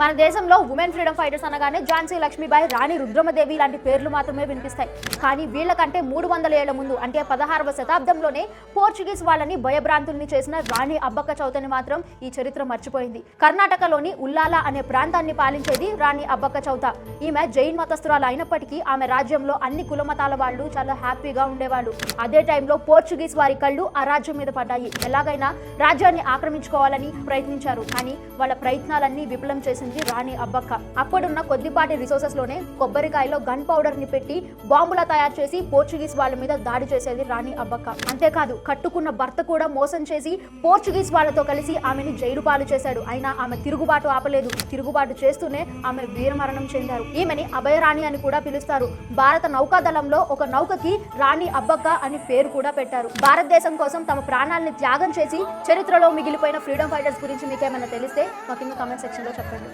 మన దేశంలో women freedom fighters అనగానే ఝాన్సీ లక్ష్మీబాయి, రాణి రుద్రమదేవి లాంటి పేర్లు మాత్రమే వినిపిస్తాయి. కానీ వీళ్ళకంటే 300 ఏళ్ల ముందు అంటే 16వ శతాబ్దంలోనే పోర్చుగీస్ వాళ్ళని భయభ్రాంతుల్ని చేసిన రాణి అబ్బక్క చౌతని మాత్రం ఈ చరిత్ర మర్చిపోయింది. కర్ణాటకలోని ఉల్లాల అనే ప్రాంతాన్ని పాలించేది రాణి అబ్బక్క చౌత. ఈమె జైన్ మతస్థురాలు అయినప్పటికీ ఆమె రాజ్యంలో అన్ని కులమతాల వాళ్ళు చాలా హ్యాపీగా ఉండేవాళ్ళు. అదే టైంలో పోర్చుగీస్ వారి కళ్ళు ఆ రాజ్యం మీద పడ్డాయి. ఎలాగైనా రాజ్యాన్ని ఆక్రమించుకోవాలని ప్రయత్నించారు. కానీ వాళ్ళ ప్రయత్నాలన్నీ విఫలం చేసింది రాణి అబ్బక్క. అప్పుడున్న కొద్దిపాటి రిసోర్సెస్ లోనే కొబ్బరికాయలో గన్ పౌడర్ ని పెట్టి బాంబులా తయారు చేసి పోర్చుగీస్ వాళ్ళ మీద దాడి చేసేది రాణి అబ్బక్క. అంతేకాదు కట్టుకున్న భర్త కూడా మోసం చేసి పోర్చుగీస్ వాళ్ళతో కలిసి ఆమెని జైలు పాలు చేశాడు. అయినా ఆమె తిరుగుబాటు ఆపలేదు. తిరుగుబాటు చేస్తూనే ఆమె వీరమరణం చెందారు. ఈమెని అభయరాణి అని కూడా పిలుస్తారు. భారత నౌకాదళంలో ఒక నౌకకి రాణి అబ్బక్క అని పేరు కూడా పెట్టారు. భారతదేశం కోసం తమ ప్రాణాలని త్యాగం చేసి చరిత్రలో మిగిలిపోయిన ఫ్రీడమ్ ఫైటర్స్ గురించి మీకేమైనా తెలిస్తే మా కింద కామెంట్ సెక్షన్ లో చెప్పండి.